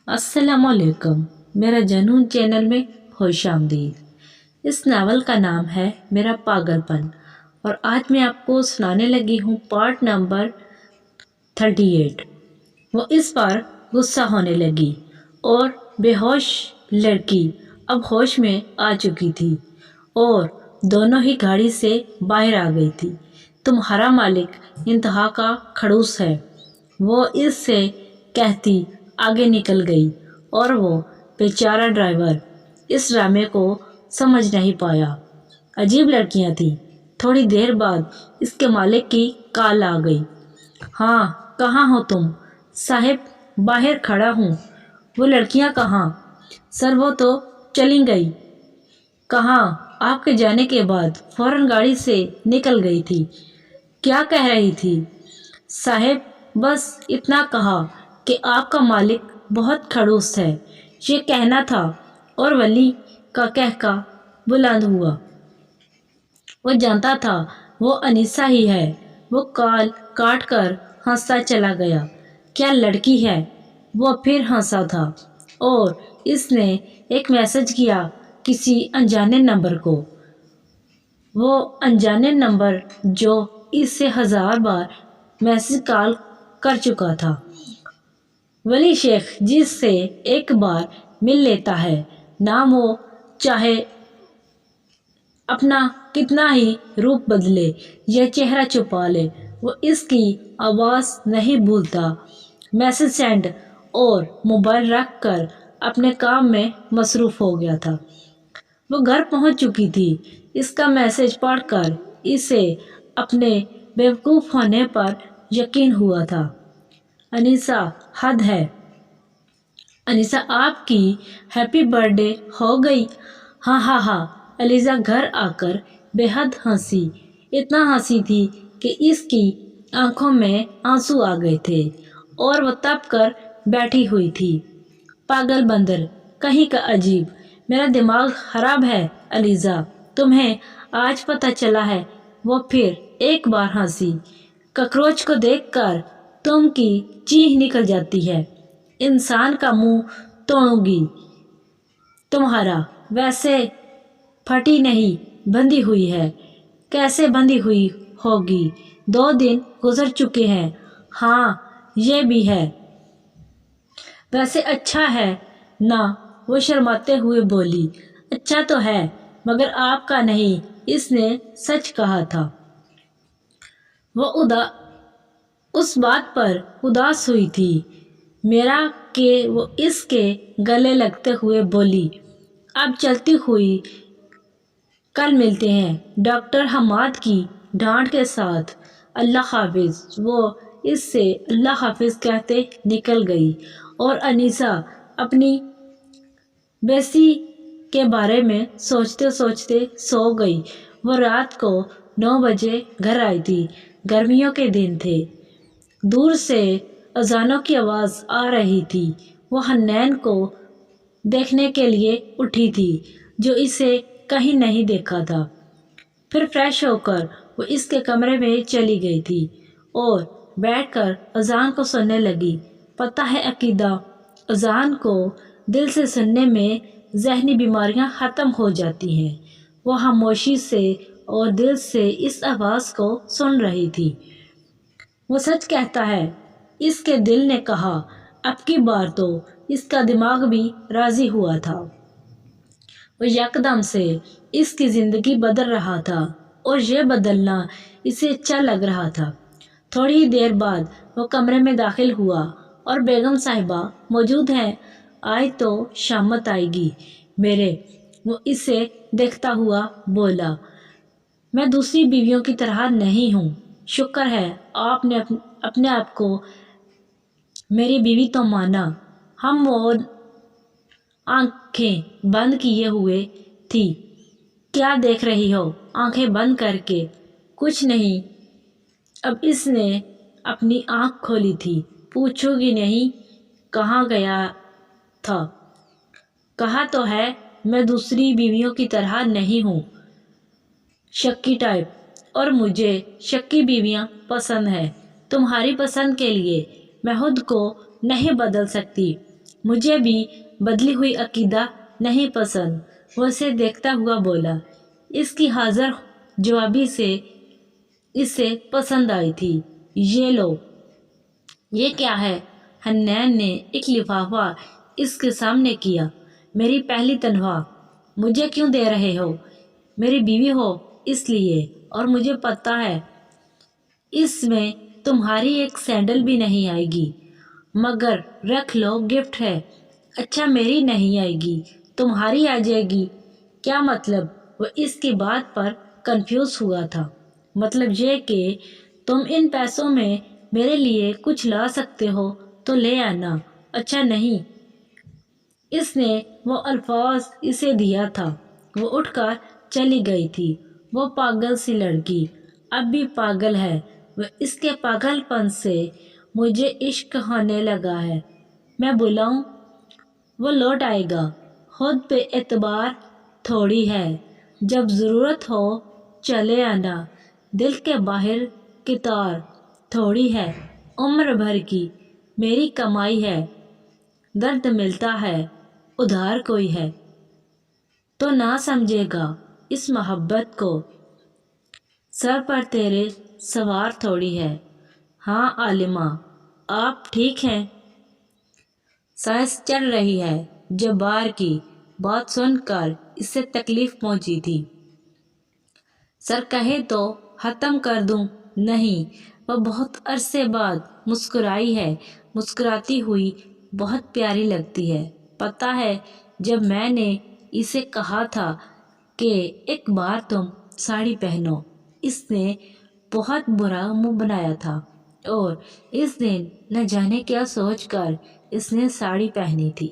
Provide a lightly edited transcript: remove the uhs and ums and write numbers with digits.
अस्सलाम वालेकुम। मेरा जनून चैनल में खुश आमदीद। इस नावल का नाम है मेरा पागलपन और आज मैं आपको सुनाने लगी हूँ पार्ट नंबर 38। वो इस बार गुस्सा होने लगी और बेहोश लड़की अब होश में आ चुकी थी और दोनों ही गाड़ी से बाहर आ गई थी। तुम्हारा मालिक इंतहा का खड़ूस है, वो इससे कहती आगे निकल गई और वो बेचारा ड्राइवर इस ड्रामे को समझ नहीं पाया। अजीब लड़कियां थीं। थोड़ी देर बाद इसके मालिक की कॉल आ गई। हाँ, कहाँ हो तुम? साहिब, बाहर खड़ा हूँ। वो लड़कियां कहाँ? सर, वो तो चली गई। कहाँ? आपके जाने के बाद फौरन गाड़ी से निकल गई थी। क्या कह रही थी? साहिब, बस इतना कहा कि आपका मालिक बहुत खड़ूस है, ये कहना था। और वली का कहका बुलंद हुआ। वो जानता था वो अनीसा ही है। वो कॉल काट कर हंसता चला गया। क्या लड़की है? वो फिर हंसा था और इसने एक मैसेज किया किसी अनजाने नंबर को। वो अनजाने नंबर जो इससे 1000 बार मैसेज कॉल कर चुका था। वली शेख जिससे एक बार मिल लेता है, ना वो चाहे अपना कितना ही रूप बदले या चेहरा छुपा ले, वो इसकी आवाज़ नहीं भूलता। मैसेज सेंड और मोबाइल रख कर अपने काम में मसरूफ़ हो गया था। वो घर पहुंच चुकी थी। इसका मैसेज पढ़कर इसे अपने बेवकूफ़ होने पर यकीन हुआ था। अनीसा, हद है। अनीसा, आपकी हैप्पी बर्थडे हो गई। हाँ हाँ हाँ। अलीज़ा घर आकर बेहद हंसी। इतना हंसी थी कि इसकी आंखों में आंसू आ गए थे और वह तप कर बैठी हुई थी। पागल बंदर कहीं का अजीब, मेरा दिमाग खराब है। अलीज़ा, तुम्हें आज पता चला है? वो फिर एक बार हंसी। ककरोच को देखकर तुम की चीख निकल जाती है। इंसान का मुंह तोड़ूंगी तुम्हारा। वैसे फटी नहीं, बंधी हुई है। कैसे बंधी हुई होगी? 2 दिन गुजर चुके हैं। हाँ, ये भी है। वैसे अच्छा है ना? वो शर्माते हुए बोली। अच्छा तो है, मगर आपका नहीं, इसने सच कहा था। वो उस बात पर उदास हुई थी। मेरा के वो इसके गले लगते हुए बोली। अब चलती हुई, कल मिलते हैं। डॉक्टर हमाद की डांट के साथ अल्लाह हाफिज वो इससे अल्लाह हाफिज कहते निकल गई और अनीसा अपनी बेसी के बारे में सोचते सोचते सो गई। वो रात को 9 बजे घर आई थी। गर्मियों के दिन थे। दूर से अजानों की आवाज़ आ रही थी। वो हन्नैन को देखने के लिए उठी थी जो इसे कहीं नहीं देखा था। फिर फ्रेश होकर वो इसके कमरे में चली गई थी और बैठकर अजान को सुनने लगी। पता है अकीदा, अजान को दिल से सुनने में जहनी बीमारियां ख़त्म हो जाती हैं। वो खामोशी से और दिल से इस आवाज़ को सुन रही थी। वो सच कहता है, इसके दिल ने कहा। अब की बार तो इसका दिमाग भी राज़ी हुआ था। वो यकदम से इसकी ज़िंदगी बदल रहा था और यह बदलना इसे अच्छा लग रहा था। थोड़ी ही देर बाद वो कमरे में दाखिल हुआ और बेगम साहिबा मौजूद हैं। आज तो शामत आएगी मेरे, वो इसे देखता हुआ बोला। मैं दूसरी बीवियों की तरह नहीं हूँ। शुक्र है आपने अपने आप को मेरी बीवी तो माना। हम वो आंखें बंद किए हुए थी। क्या देख रही हो आंखें बंद करके? कुछ नहीं। अब इसने अपनी आंख खोली थी। पूछोगी नहीं कहाँ गया था? कहा तो है मैं दूसरी बीवियों की तरह नहीं हूँ, शक्की टाइप, और मुझे शक्की बीवियाँ पसंद है। तुम्हारी पसंद के लिए मैं खुद को नहीं बदल सकती। مجھے بھی بدلی ہوئی عقیدہ نہیں پسند۔ وہ اسے دیکھتا ہوا بولا۔ اس کی حاضر جوابی سے اسے پسند آئی تھی۔ یہ لو۔ یہ کیا ہے؟ حنین نے ایک لفافہ اس کے سامنے کیا۔ میری پہلی تنخواہ۔ مجھے کیوں دے رہے ہو؟ میری بیوی ہو اس لیے، اور مجھے پتہ ہے اس میں تمہاری ایک سینڈل بھی نہیں آئے گی، مگر رکھ لو، گفٹ ہے۔ اچھا، میری نہیں آئے گی، تمہاری آ جائے گی؟ کیا مطلب؟ وہ اس کی بات پر کنفیوز ہوا تھا۔ مطلب یہ کہ تم ان پیسوں میں میرے لیے کچھ لا سکتے ہو تو لے آنا۔ اچھا نہیں۔ اس نے وہ الفاظ اسے دیا تھا۔ وہ اٹھ کر چلی گئی تھی۔ وہ پاگل سی لڑکی اب بھی پاگل ہے۔ وہ اس کے پاگل پن سے مجھے عشق ہونے لگا ہے۔ میں بلاؤں؟ وہ لوٹ آئے گا۔ خود پہ اعتبار تھوڑی ہے، جب ضرورت ہو چلے آنا۔ دل کے باہر کی تار تھوڑی ہے، عمر بھر کی میری کمائی ہے۔ درد ملتا ہے، ادھار کوئی ہے تو نہ سمجھے گا اس محبت کو۔ سر پر تیرے سوار تھوڑی ہے۔ ہاں عالمہ، آپ ٹھیک ہیں؟ سانس چڑھ رہی ہے۔ جبار کی بات سن کر اسے تکلیف پہنچی تھی۔ سر کہے تو ختم کر دوں؟ نہیں۔ وہ بہت عرصے بعد مسکرائی ہے۔ مسکراتی ہوئی بہت پیاری لگتی ہے۔ پتہ ہے جب میں نے اسے کہا تھا کہ ایک بار تم ساڑی پہنو، اس نے بہت برا منہ بنایا تھا، اور اس دن نہ جانے کیا سوچ کر اس نے ساڑی پہنی تھی۔